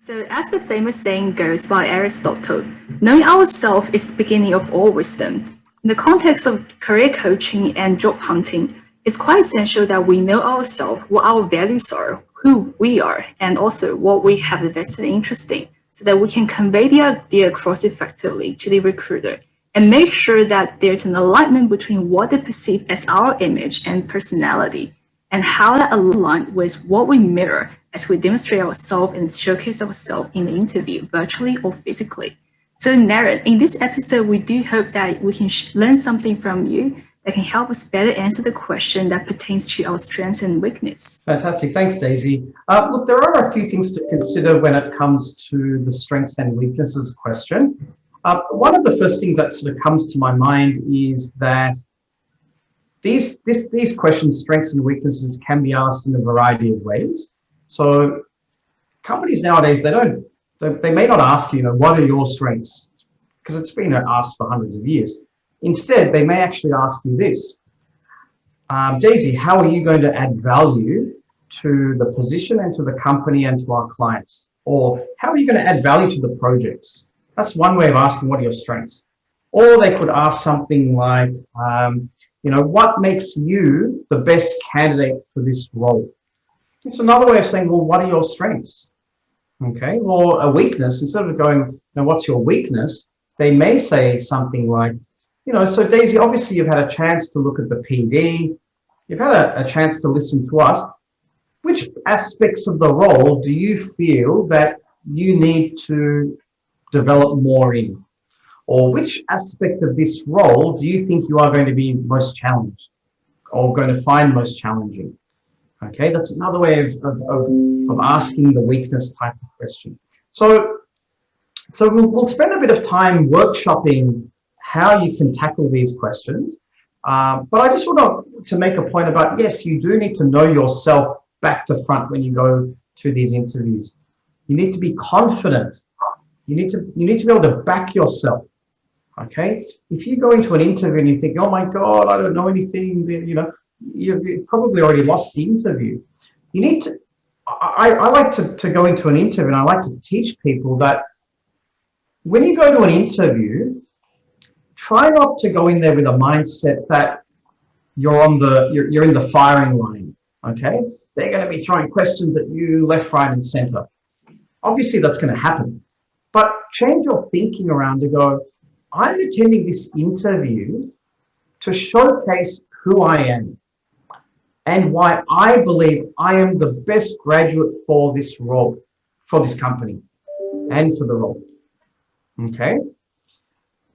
So, as the famous saying goes by Aristotle, knowing ourselves is the beginning of all wisdom. In the context of career coaching and job hunting, it's quite essential that we know ourselves, what our values are, who we are, and also what we have a vested interest in, so that we can convey the idea across effectively to the recruiter and make sure that there's an alignment between what they perceive as our image and personality and how that aligns with what we mirror as we demonstrate ourselves and showcase ourselves in the interview, virtually or physically. So Naren, in this episode, we do hope that we can learn something from you that can help us better answer the question that pertains to our strengths and weakness. Fantastic. Thanks, Daisy. Look, there are a few things to consider when it comes to the strengths and weaknesses question. One of the first things that sort of comes to my mind is that these questions, strengths and weaknesses, can be asked in a variety of ways. So companies nowadays, they may not ask you, what are your strengths? Because it's been asked for hundreds of years. Instead, they may actually ask you this. Daisy, how are you going to add value to the position and to the company and to our clients? Or how are you going to add value to the projects? That's one way of asking what are your strengths. Or they could ask something like, what makes you the best candidate for this role? It's another way of saying, well, what are your strengths? Okay, or a weakness, instead of going, what's your weakness? They may say something like, so Daisy, obviously you've had a chance to look at the PD, you've had a chance to listen to us. Which aspects of the role do you feel that you need to develop more in? Or which aspect of this role do you think you are going to be most challenged or going to find most challenging? Okay, that's another way of asking the weakness type of question. So we'll spend a bit of time workshopping how you can tackle these questions. But I just want to make a point about, yes, you do need to know yourself back to front when you go to these interviews. You need to be confident. You need to be able to back yourself. Okay, if you go into an interview and you think, oh my God, I don't know anything, you've probably already lost the interview. You need to, I like to go into an interview, and I like to teach people that when you go to an interview, try not to go in there with a mindset that you're in the firing line. Okay, they're going to be throwing questions at you left, right, and center. Obviously, that's going to happen, but change your thinking around to go, I'm attending this interview to showcase who I am and why I believe I am the best graduate for this role, for this company, and for the role. Okay?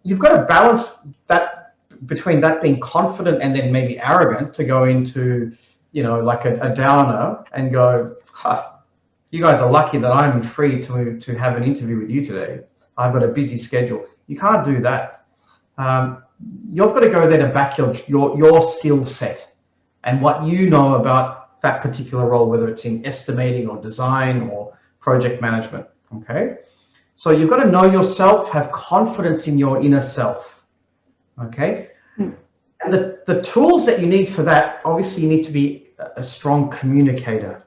You've got to balance that between that being confident and then maybe arrogant to go into, like a downer and go, you guys are lucky that I'm free to have an interview with you today. I've got a busy schedule. You can't do that. You've got to go there to back your skill set and what you know about that particular role, whether it's in estimating or design or project management. Okay, so you've got to know yourself, have confidence in your inner self. Okay, and the tools that you need for that, obviously, you need to be a strong communicator.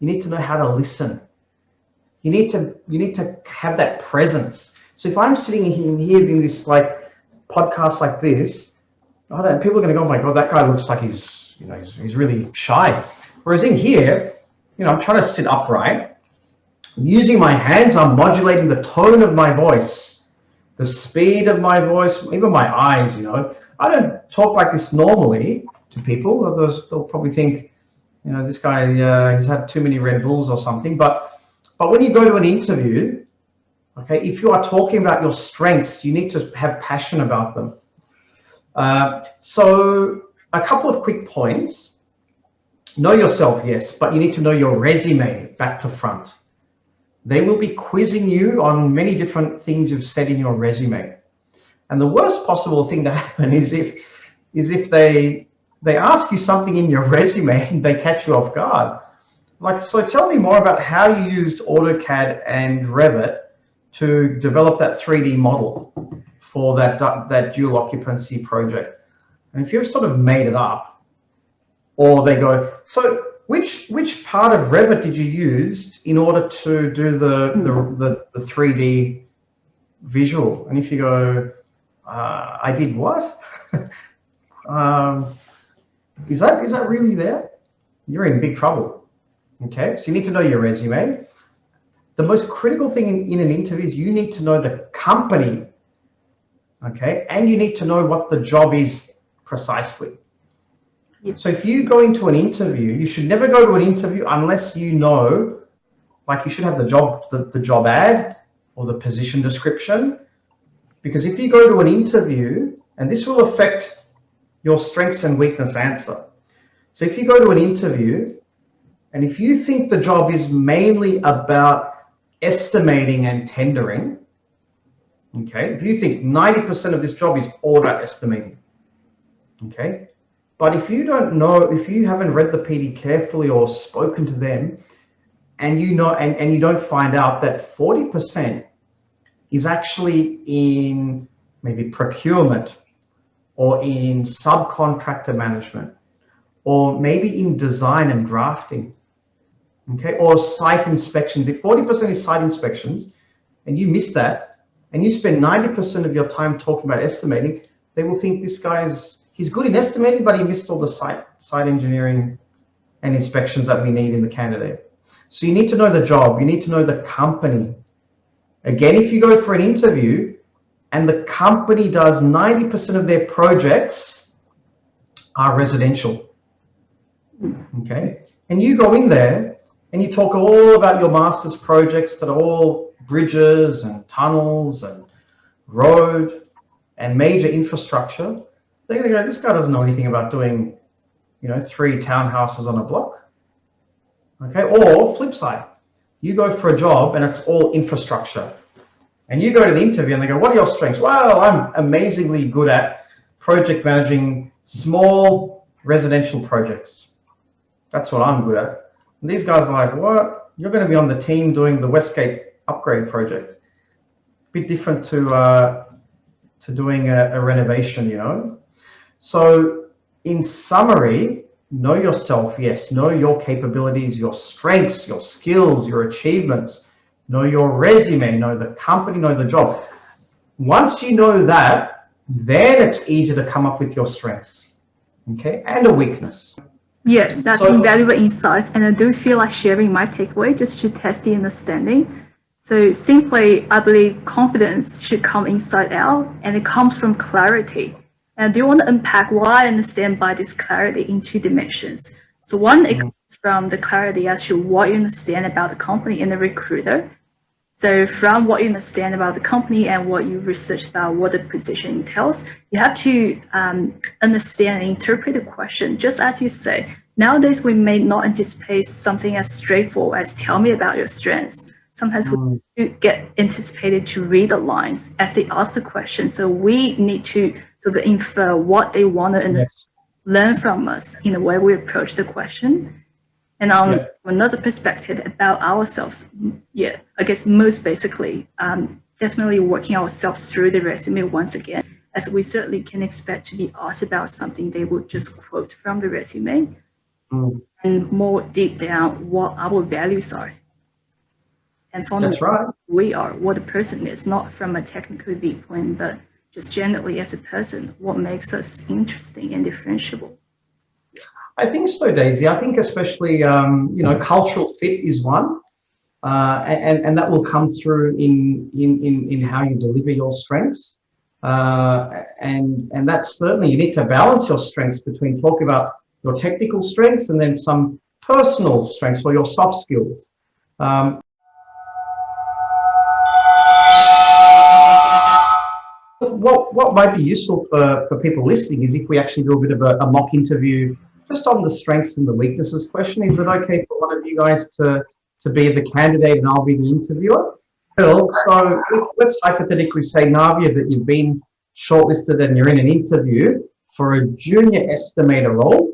You need to know how to listen. You need to have that presence. So if I'm sitting here in this podcast like this, people are going to go, oh my God, that guy looks like he's really shy. Whereas in here, I'm trying to sit upright. I'm using my hands. I'm modulating the tone of my voice, the speed of my voice, even my eyes. I don't talk like this normally to people. Others, they'll probably think, this guy he's had too many Red Bulls or something. But when you go to an interview, okay, if you are talking about your strengths, you need to have passion about them. So a couple of quick points. Know yourself, yes, but you need to know your resume back to front. They will be quizzing you on many different things you've said in your resume. And the worst possible thing to happen is if they ask you something in your resume and they catch you off guard. So tell me more about how you used AutoCAD and Revit to develop that 3D model for that dual occupancy project. And if you've sort of made it up, or they go, so which part of Revit did you use in order to do the 3D visual? And if you go, I did what? Is that really there? You're in big trouble. Okay, so you need to know your resume. The most critical thing in an interview is you need to know the company, okay, and you need to know what the job is precisely. Yep. So if you go into an interview, you should never go to an interview unless you know, like you should have the job ad or the position description, because if you go to an interview, and this will affect your strengths and weakness answer. So if you go to an interview, and if you think the job is mainly about estimating and tendering, okay, if you think 90% of this job is all about estimating, okay, but if you don't know, if you haven't read the PD carefully or spoken to them, and you know, and you don't find out that 40% is actually in maybe procurement or in subcontractor management, or maybe in design and drafting, okay, or site inspections. If 40% is site inspections and you miss that, and you spend 90% of your time talking about estimating, they will think this guy's, he's good in estimating, but he missed all the site engineering and inspections that we need in the candidate. So you need to know the job, you need to know the company. Again, if you go for an interview and the company does 90% of their projects are residential, okay, and you go in there and you talk all about your master's projects that are all bridges and tunnels and road and major infrastructure, they're going to go, this guy doesn't know anything about doing, 3 townhouses on a block. Okay, or flip side, you go for a job and it's all infrastructure, and you go to the interview and they go, what are your strengths? Well, I'm amazingly good at project managing small residential projects. That's what I'm good at. And these guys are like, what? You're going to be on the team doing the Westgate upgrade project. Bit different to doing a renovation, So in summary, know yourself, yes, know your capabilities, your strengths, your skills, your achievements, know your resume, know the company, know the job. Once you know that, then it's easy to come up with your strengths, okay, and a weakness. Yeah, that's invaluable insights, and I do feel like sharing my takeaway just to test the understanding. So simply, I believe confidence should come inside out, and it comes from clarity. And I do want to unpack what I understand by this clarity in 2 dimensions. So one, it comes from the clarity as to what you understand about the company and the recruiter. So from what you understand about the company and what you research about what the position entails, you have to understand and interpret the question. Just as you say, nowadays we may not anticipate something as straightforward as tell me about your strengths. Sometimes we get anticipated to read the lines as they ask the question. So we need to sort of infer what they want to learn from us in the way we approach the question. And on another perspective about ourselves, I guess most basically, definitely working ourselves through the resume once again, as we certainly can expect to be asked about something they would just quote from the resume, and more deep down what our values are. And from who we are, what the person is, not from a technical viewpoint, but just generally as a person, what makes us interesting and differentiable. I think so, Daisy. I think especially, cultural fit is one, and that will come through in how you deliver your strengths, and that's certainly, you need to balance your strengths between talking about your technical strengths and then some personal strengths or your soft skills. What might be useful for people listening is if we actually do a bit of a mock interview just on the strengths and the weaknesses question. Is it okay for one of you guys to be the candidate and I'll be the interviewer? Cool. So let's hypothetically say, Navia, that you've been shortlisted and you're in an interview for a junior estimator role.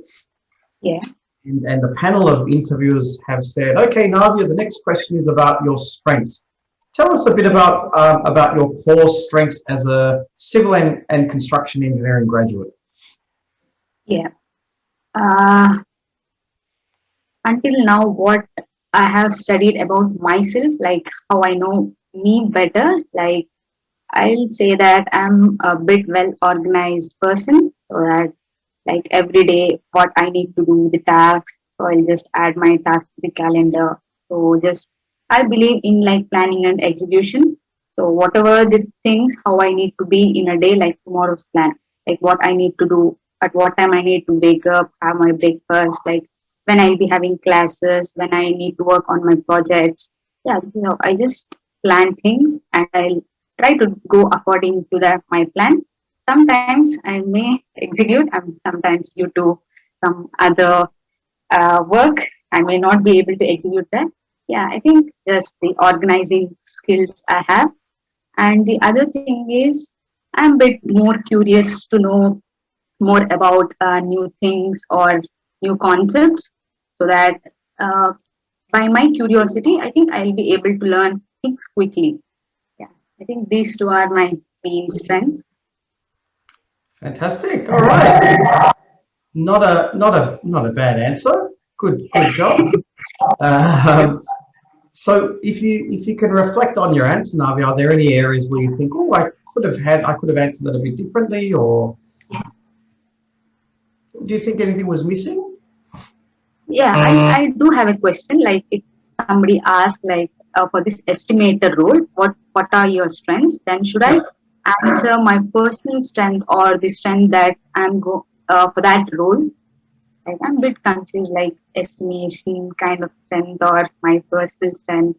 Yeah. And the panel of interviewers have said, okay, Navia, the next question is about your strengths. Tell us a bit about your core strengths as a civil and construction engineering graduate. Yeah. until now, what I have studied about myself, like how I know me better, like I'll say that I'm a bit well organized person, so that like every day what I need to do, the tasks, so I'll just add my task to the calendar. So just I believe in like planning and execution. So whatever the things how I need to be in a day, like tomorrow's plan, like what I need to do, at what time I need to wake up, have my breakfast, like when I'll be having classes, when I need to work on my projects. Yeah, so I just plan things and I'll try to go according to that my plan. Sometimes I may execute, and sometimes due to some other work, I may not be able to execute that. Yeah, I think just the organizing skills I have. And the other thing is, I'm a bit more curious to know more about new things or new concepts, so that uh, by my curiosity, I think I'll be able to learn things quickly. Yeah, I think these two are my main strengths. Fantastic. All right. Not a bad answer. Good job. Um, so if you can reflect on your answer, Navi, are there any areas where you think, oh, I could have answered that a bit differently, or do you think anything was missing? Yeah, I do have a question. Like, if somebody asks, like, for this estimator role, what are your strengths? Then should I answer my personal strength or the strength that for that role? Like, I'm a bit confused. Like, estimation kind of strength or my personal strength.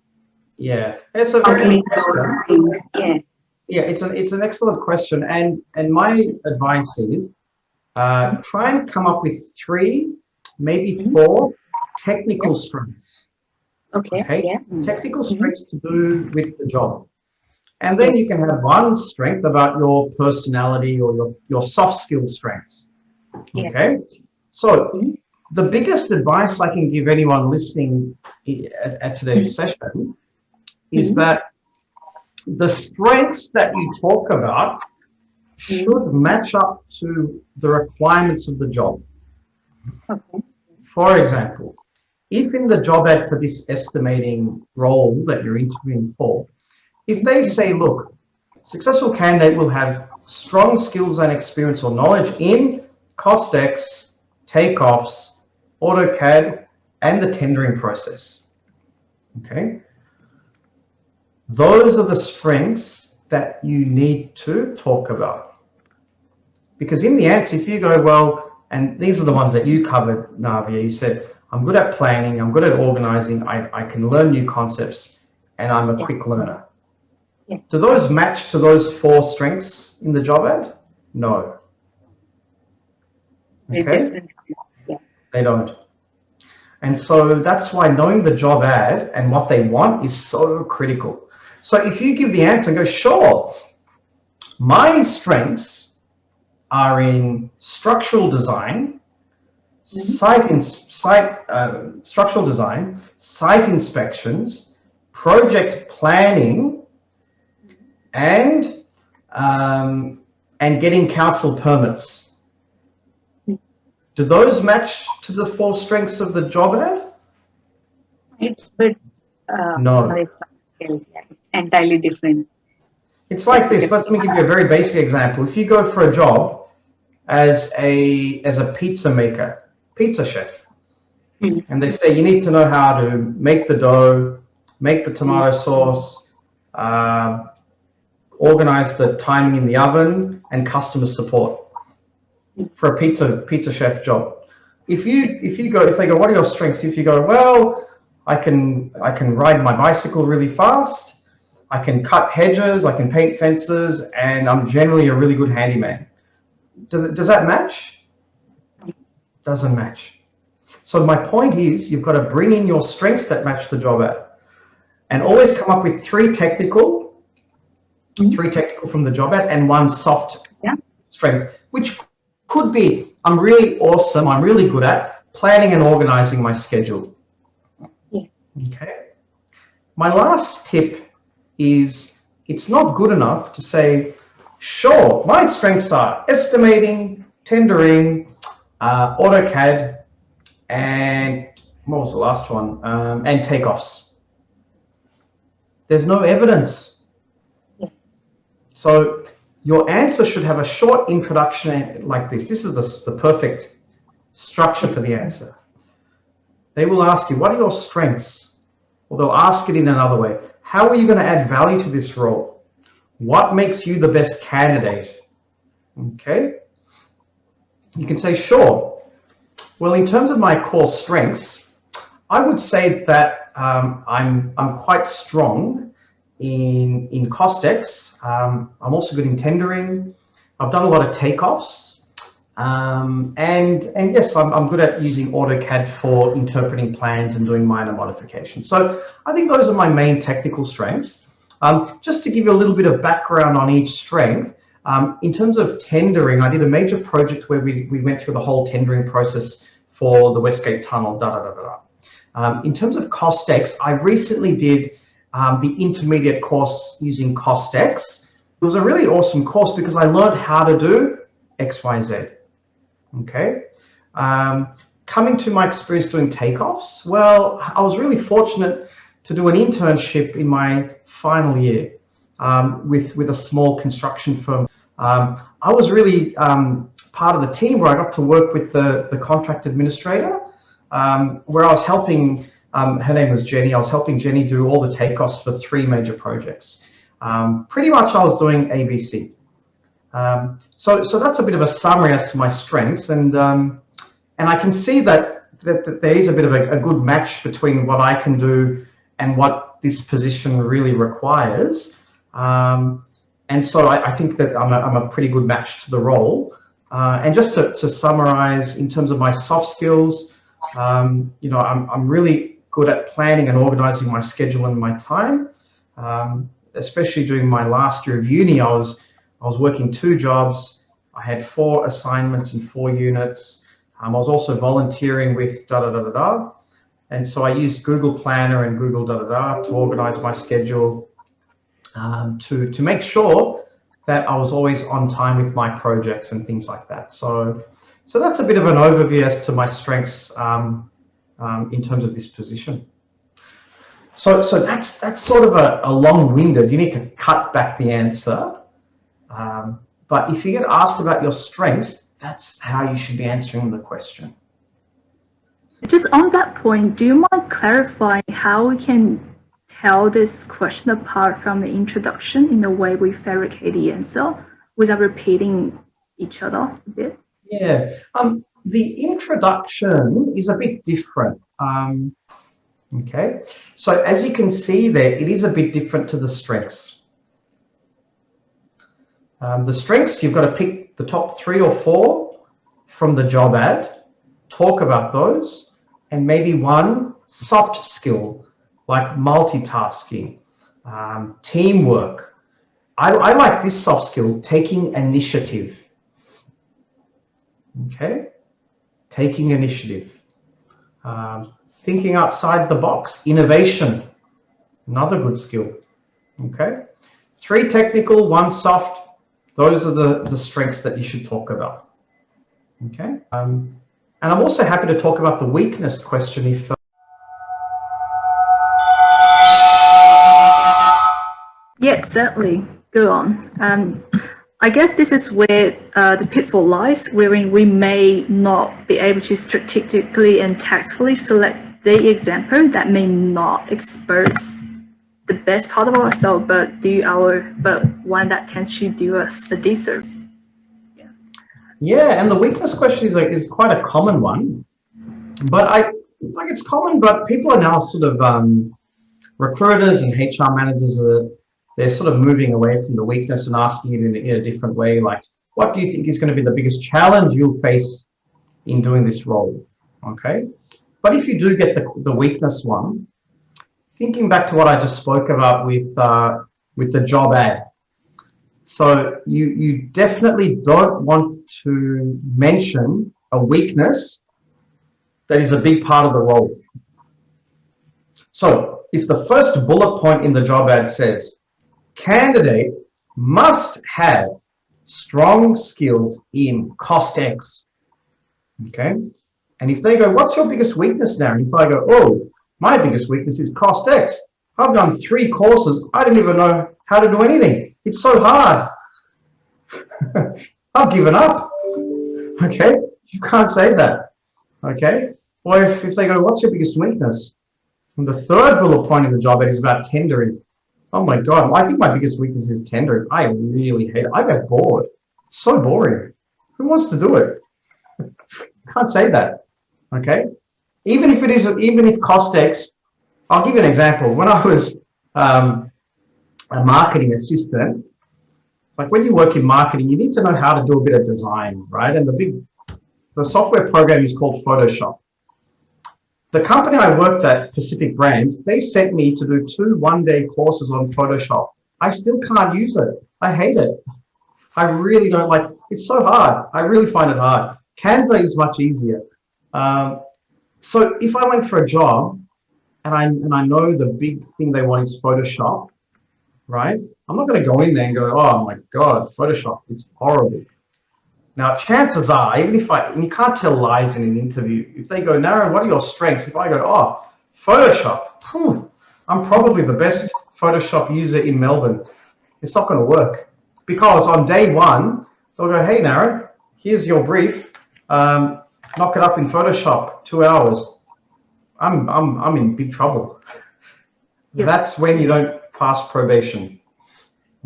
Yeah, it's a very good Complete those question. things. Yeah. Yeah, it's an excellent question, and my advice is try and come up with 3, maybe Mhm. 4 technical Yeah. strengths. Okay. Okay, Yeah. technical Mm-hmm. strengths to do with the job, and then you can have one strength about your personality or your soft skill strengths. Yeah. Okay, so Mm-hmm. the biggest advice I can give anyone listening at today's session is Mm-hmm. that the strengths that you talk about Mm-hmm. should match up to the requirements of the job. Okay. For example, if in the job ad for this estimating role that you're interviewing for, if they say, look, successful candidate will have strong skills and experience or knowledge in CostX, Takeoffs, AutoCAD, and the tendering process. Okay, those are the strengths that you need to talk about. Because in the answer, if you go, well, and these are the ones that you covered, Navia, you said, I'm good at planning, I'm good at organizing, I can learn new concepts, and I'm a Yeah. quick learner. Yeah. Do those match to those 4 strengths in the job ad? No. Very Okay? different. Yeah. They don't. And so that's why knowing the job ad and what they want is so critical. So if you give the answer and go, sure, my strengths are in structural design, structural design, site inspections, project planning, and getting council permits. Do those match to the 4 strengths of the job ad? It's bit No. away from skills. Yeah. It's entirely different. It's like this. Let me give you a very basic example. If you go for a job as a pizza maker, pizza chef, and they say you need to know how to make the dough, make the tomato sauce, organize the timing in the oven, and customer support for a pizza chef job. If they go, what are your strengths? If you go, well, I can ride my bicycle really fast, I can cut hedges, I can paint fences, and I'm generally a really good handyman. Does that match? Doesn't match. So my point is, you've got to bring in your strengths that match the job ad, and always come up with 3 technical from the job ad and 1 soft strength, which could be, I'm really awesome, I'm really good at planning and organizing my schedule. Yeah. Okay. My last tip is, it's not good enough to say, sure, my strengths are estimating, tendering, AutoCAD, and what was the last one? And takeoffs. There's no evidence. Yeah. So your answer should have a short introduction like this. This is the perfect structure for the answer. They will ask you, what are your strengths? Or they'll ask it in another way. How are you going to add value to this role? What makes you the best candidate? Okay. You can say, sure. Well, in terms of my core strengths, I would say that I'm quite strong in Costex. I'm also good in tendering. I've done a lot of takeoffs. And yes, I'm good at using AutoCAD for interpreting plans and doing minor modifications. So I think those are my main technical strengths. Just to give you a little bit of background on each strength, in terms of tendering, I did a major project where we went through the whole tendering process for the Westgate Tunnel, in terms of Costex, I recently did the intermediate course using Costex. It was a really awesome course because I learned how to do X, Y, Z. Okay. Coming to my experience doing takeoffs, well, I was really fortunate to do an internship in my final year with a small construction firm. I was really part of the team where I got to work with the contract administrator, where I was helping, her name was Jenny, I was helping Jenny do all the takeoffs for 3 major projects. Pretty much I was doing ABC. So that's a bit of a summary as to my strengths, and I can see that there is a bit of a good match between what I can do and what this position really requires. And so I think that I'm a pretty good match to the role. And just to summarize, in terms of my soft skills, you know, I'm really good at planning and organizing my schedule and my time. Especially during my last year of uni, I was working 2 jobs. I had 4 assignments and 4 units. I was also volunteering with and so I used Google Planner and Google to organize my schedule, to make sure that I was always on time with my projects and things like that. So that's a bit of an overview as to my strengths in terms of this position. So that's sort of a long-winded, you need to cut back the answer. But if you get asked about your strengths, that's how you should be answering the question. Just on that point, do you mind clarifying how we can tell this question apart from the introduction in the way we fabricate the answer without repeating each other a bit? Yeah, the introduction is a bit different. Okay, so as you can see there, it is a bit different to the strengths. The strengths, you've got to pick the top 3 or 4 from the job ad, talk about those, and maybe 1 soft skill like multitasking, teamwork. I like this soft skill, taking initiative. Okay, taking initiative. Thinking outside the box, innovation, another good skill. Okay, 3 technical, 1 soft. Those are the strengths that you should talk about. Okay, and I'm also happy to talk about the weakness question if. Yes, certainly. Go on. I guess this is where the pitfall lies, wherein we may not be able to strategically and tactfully select the example that may not expose the best part of ourselves, but one that tends to do us a disservice. Yeah, and the weakness question is quite a common one, but it's common, but people are now sort of recruiters and HR managers they're sort of moving away from the weakness and asking it in a different way, like, what do you think is going to be the biggest challenge you'll face in doing this role? Okay, but if you do get the weakness one, thinking back to what I just spoke about with the job ad, so you definitely don't want to mention a weakness that is a big part of the role. So if the first bullet point in the job ad says, candidate must have strong skills in cost X, okay, And if they go, what's your biggest weakness, Naren? If I go, oh, my biggest weakness is cost X. I've done 3 courses. I didn't even know how to do anything. It's so hard. I've given up. Okay, you can't say that. Okay, or if they go, what's your biggest weakness? And the third bullet point in the job ad is about tendering. Oh my God, I think my biggest weakness is tendering. I really hate it. I get bored. It's so boring. Who wants to do it? Can't say that. Okay, even if cost X, I'll give you an example. When I was a marketing assistant, like when you work in marketing, you need to know how to do a bit of design, right? And the software program is called Photoshop. The company I worked at, Pacific Brands, they sent me to do 2 one-day courses on Photoshop. I still can't use it. I hate it. I really don't like it. It's so hard. I really find it hard. Canva is much easier. So if I went for a job and I know the big thing they want is Photoshop, right? I'm not going to go in there and go, oh my God, Photoshop, it's horrible. Now, chances are, even if and you can't tell lies in an interview, if they go, Naren, what are your strengths? If I go, oh, Photoshop, I'm probably the best Photoshop user in Melbourne. It's not going to work. Because on day 1, they'll go, hey, Naren, here's your brief. Knock it up in Photoshop, 2 hours. I'm in big trouble. Yep. That's when you don't pass probation.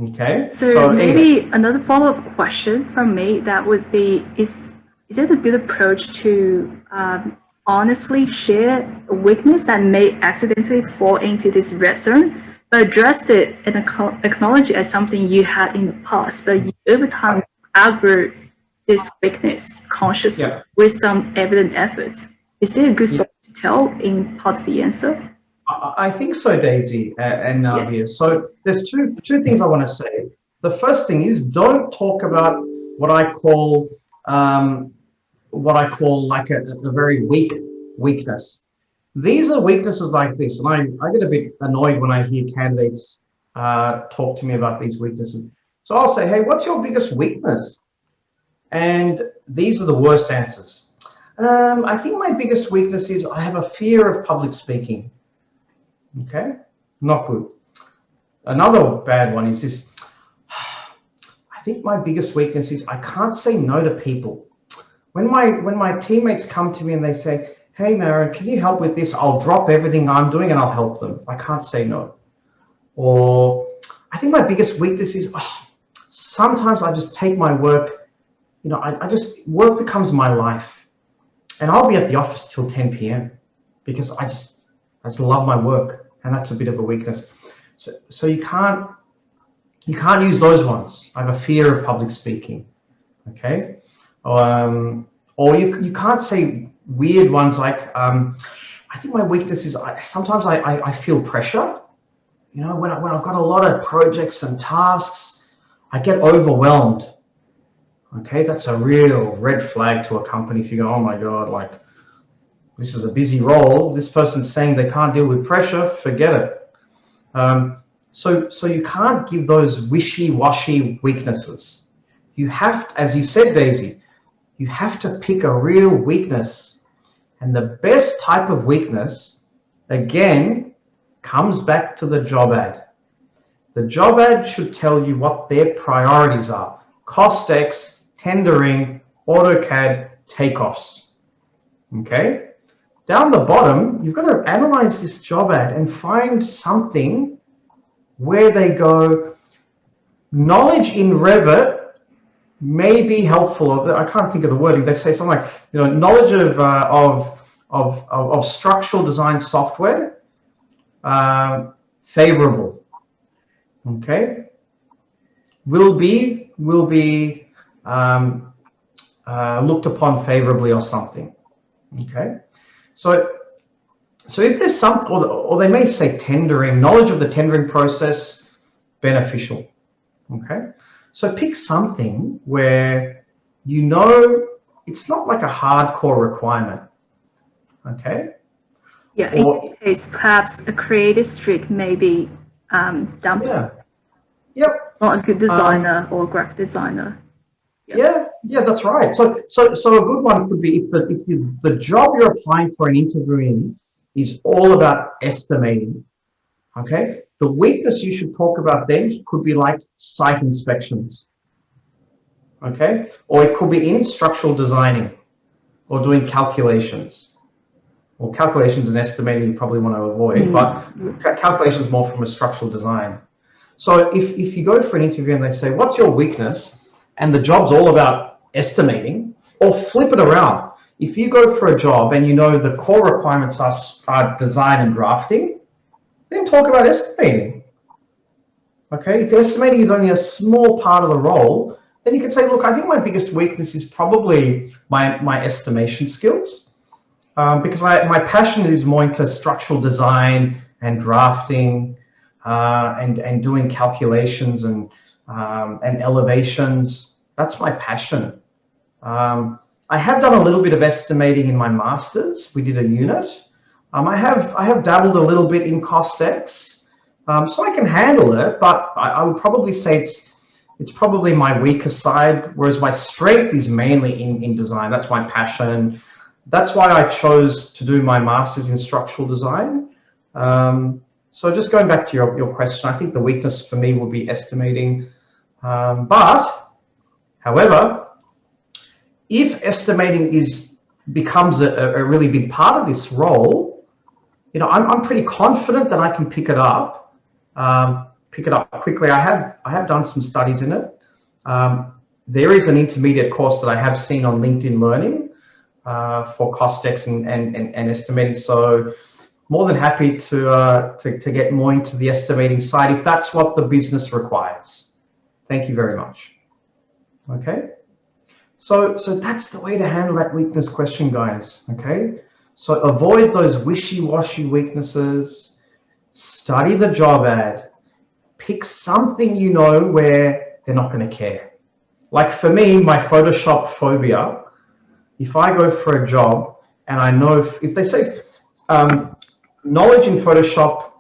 Okay. So maybe another follow-up question from me that would be: is it a good approach to honestly share a weakness that may accidentally fall into this red zone, but address it and acknowledge it as something you had in the past, but you over time outgrew this weakness consciously with some evident efforts? Is there a good story to tell in part of the answer? I think so, Daisy and Navia. So there's two things I want to say. The first thing is, don't talk about what I call like a very weak weakness. These are weaknesses like this, and I get a bit annoyed when I hear candidates talk to me about these weaknesses. So I'll say, hey, what's your biggest weakness? And these are the worst answers. I think my biggest weakness is I have a fear of public speaking. Okay, not good. Another bad one is this. I think my biggest weakness is I can't say no to people. When my teammates come to me and they say, hey, Naren, can you help with this? I'll drop everything I'm doing and I'll help them. I can't say no. Or I think my biggest weakness is sometimes I just take my work, work becomes my life. And I'll be at the office till 10 p.m. because I just love my work. And that's a bit of a weakness. So you can't use those ones. I have a fear of public speaking. Okay. Or you can't say weird ones like, I think my weakness is sometimes I feel pressure. When I've got a lot of projects and tasks, I get overwhelmed. Okay, that's a real red flag to a company if you go, oh my God, like this is a busy role. This person's saying they can't deal with pressure, forget it. So you can't give those wishy-washy weaknesses. You have, as you said, Daisy, you have to pick a real weakness. And the best type of weakness, again, comes back to the job ad. The job ad should tell you what their priorities are. Cost X, tendering, AutoCAD, takeoffs. Okay? Down the bottom, you've got to analyze this job ad and find something where they go, knowledge in Revit may be helpful. I can't think of the wording. They say something like, knowledge of structural design software, favorable. Okay, will be looked upon favorably or something. Okay, so if there's something, or they may say tendering, knowledge of the tendering process, beneficial. Okay, so pick something where it's not like a hardcore requirement. Okay. Yeah, in this case, perhaps a creative streak may be dumped. Yeah. Yep. Not a good designer or graphic designer. Yeah, that's right. So a good one could be if the job you're applying for an interview in is all about estimating. Okay, the weakness you should talk about then could be like site inspections. Okay, or it could be in structural designing or doing calculations. Well, calculations and estimating you probably want to avoid, but calculations more from a structural design. So if you go for an interview and they say, what's your weakness? And the job's all about estimating, or flip it around. If you go for a job and you know the core requirements are design and drafting, then talk about estimating. Okay, if estimating is only a small part of the role, then you can say, look, I think my biggest weakness is probably my estimation skills. Because my passion is more into structural design and drafting and doing calculations and elevations. That's my passion. I have done a little bit of estimating in my master's. We did a unit. I have dabbled a little bit in Costex, so I can handle it. But I would probably say it's probably my weaker side, whereas my strength is mainly in design. That's my passion. That's why I chose to do my master's in structural design. So just going back to your question, I think the weakness for me would be estimating. But, however, if estimating becomes a really big part of this role, I'm pretty confident that I can pick it up quickly. I have done some studies in it. There is an intermediate course that I have seen on LinkedIn Learning for Costex and estimating. So more than happy to get more into the estimating side if that's what the business requires. Thank you very much. Okay. So that's the way to handle that weakness question, guys. Okay. So avoid those wishy-washy weaknesses. Study the job ad. Pick something where they're not going to care. Like for me, my Photoshop phobia. If I go for a job and I know if they say knowledge in Photoshop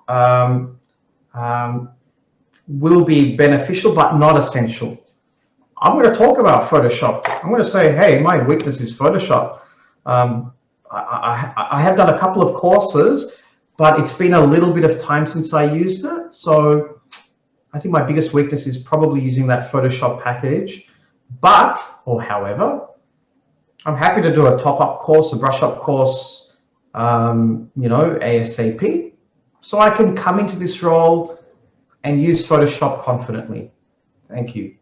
will be beneficial but not essential, I'm going to talk about Photoshop. I'm going to say, hey, my weakness is Photoshop. I have done a couple of courses, but it's been a little bit of time since I used it. So I think my biggest weakness is probably using that Photoshop package. However, I'm happy to do a top-up course, a brush-up course, ASAP, so I can come into this role and use Photoshop confidently. Thank you.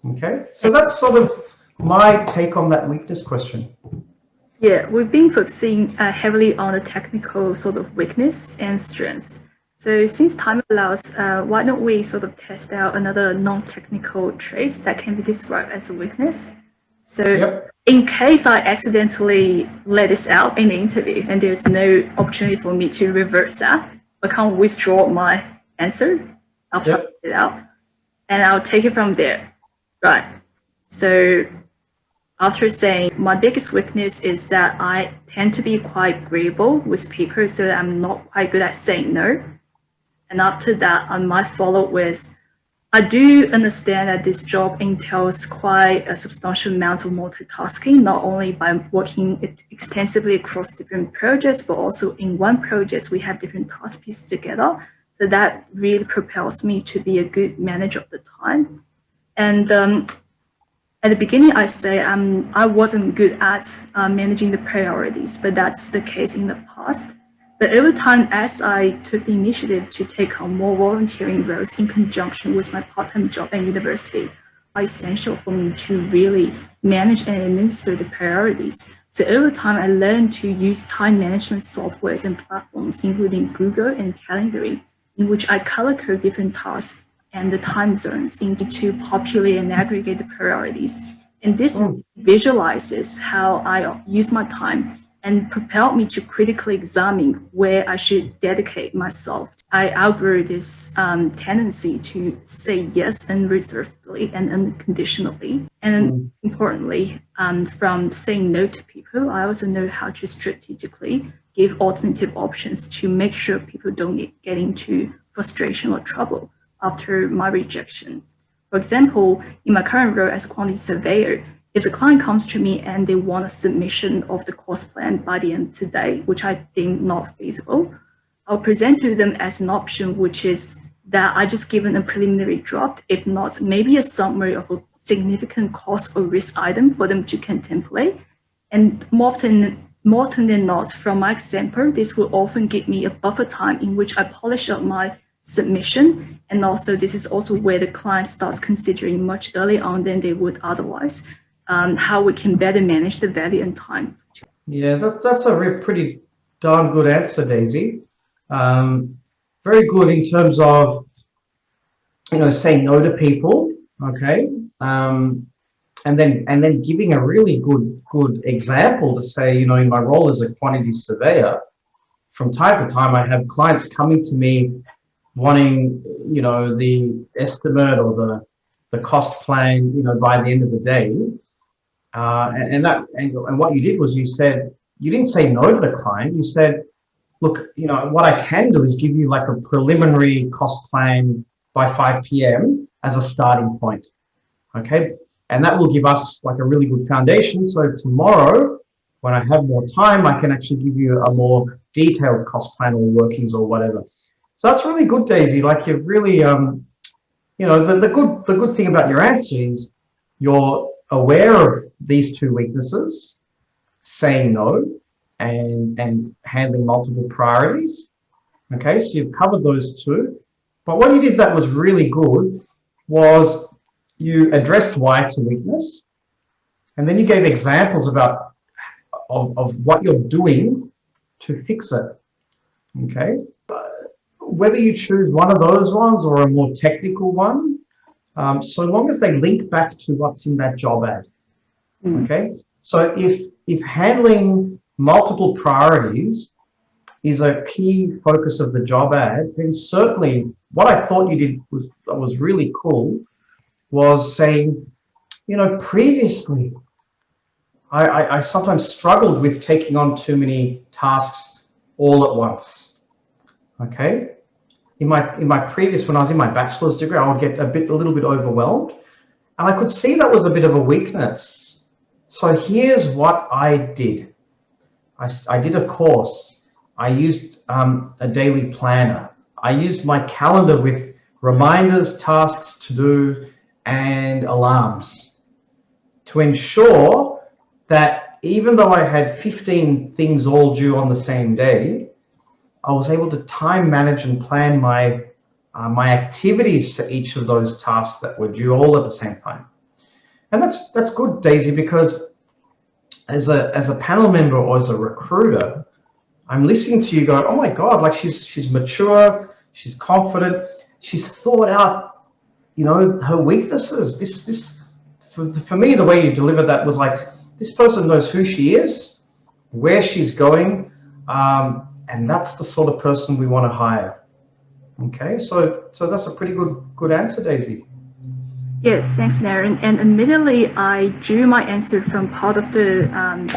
Okay, so that's sort of my take on that weakness question. Yeah, we've been focusing heavily on the technical sort of weakness and strengths. So since time allows, why don't we sort of test out another non-technical traits that can be described as a weakness? So in case I accidentally let this out in the interview and there's no opportunity for me to reverse that, I can't withdraw my answer after I let it out, and I'll take it from there. Right. So after saying my biggest weakness is that I tend to be quite agreeable with people, so that I'm not quite good at saying no. And after that, I might follow with, I do understand that this job entails quite a substantial amount of multitasking, not only by working extensively across different projects, but also in one project, we have different tasks pieced together. So that really propels me to be a good manager of the time. And at the beginning, I say I wasn't good at managing the priorities, but that's the case in the past. But over time, as I took the initiative to take on more volunteering roles in conjunction with my part-time job at university, it's essential for me to really manage and administer the priorities. So over time, I learned to use time management softwares and platforms, including Google and Calendly, in which I color code different tasks and the time zones into populate and aggregate the priorities. And this visualizes how I use my time and propelled me to critically examine where I should dedicate myself. I outgrew this tendency to say yes unreservedly and unconditionally. And importantly, from saying no to people, I also know how to strategically give alternative options to make sure people don't get into frustration or trouble after my rejection. For example, in my current role as quantity surveyor, if the client comes to me and they want a submission of the cost plan by the end of today, which I think not feasible, I'll present to them as an option, which is that I just given a preliminary draft, if not, maybe a summary of a significant cost or risk item for them to contemplate. And more often than not, from my example, this will often give me a buffer time in which I polish up my submission. And also, this is also where the client starts considering much earlier on than they would otherwise, how we can better manage the value and time. Yeah, that's a pretty darn good answer, Daisy. Very good in terms of, saying no to people, okay, and then giving a really good example to say, in my role as a quantity surveyor, from time to time I have clients coming to me wanting, the estimate or the cost plan, by the end of the day, and what you did was you didn't say no to the client. You said, look, what I can do is give you like a preliminary cost plan by 5 p.m. as a starting point, okay? And that will give us like a really good foundation. So tomorrow, when I have more time, I can actually give you a more detailed cost plan or workings or whatever. So that's really good, Daisy. Like you've really, the good thing about your answer is you're aware of these two weaknesses, saying no, and handling multiple priorities. Okay, so you've covered those two. But what you did that was really good was you addressed why it's a weakness, and then you gave examples of what you're doing to fix it. Okay, whether you choose one of those ones or a more technical one, so long as they link back to what's in that job ad. Okay, so if handling multiple priorities is a key focus of the job ad, then certainly what I thought you did was really cool was saying, previously I sometimes struggled with taking on too many tasks all at once. Okay, in my previous, when I was in my bachelor's degree, I would get a little bit overwhelmed, and I could see that was a bit of a weakness. So here's what I did. I did a course. I used a daily planner. I used my calendar with reminders, tasks to do, and alarms to ensure that even though I had 15 things all due on the same day, I was able to time manage and plan my activities for each of those tasks that were due all at the same time. And that's good, Daisy, because as a panel member or as a recruiter, I'm listening to you going, oh my God, like she's mature, she's confident, she's thought out, her weaknesses. This for me, the way you delivered that was like, this person knows who she is, where she's going, and that's the sort of person we want to hire. Okay, so that's a pretty good answer, Daisy. Yes, thanks, Naren. And admittedly, I drew my answer from part of the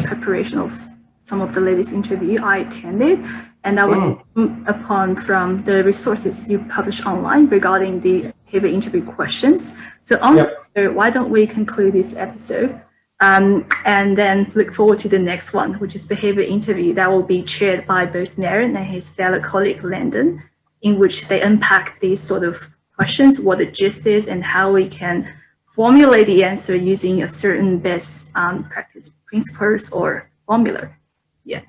preparation of some of the latest interview I attended, and I was upon from the resources you publish online regarding the behavior interview questions. So why don't we conclude this episode and then look forward to the next one, which is behavior interview that will be chaired by both Naren and his fellow colleague Landon, in which they unpack these sort of questions, what the gist is, and how we can formulate the answer using a certain best practice principles or formula. Yeah.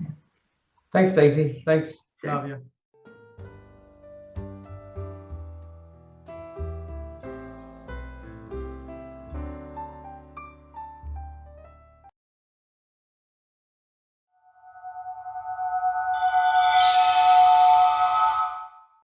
Thanks, Daisy. Thanks, Flavia.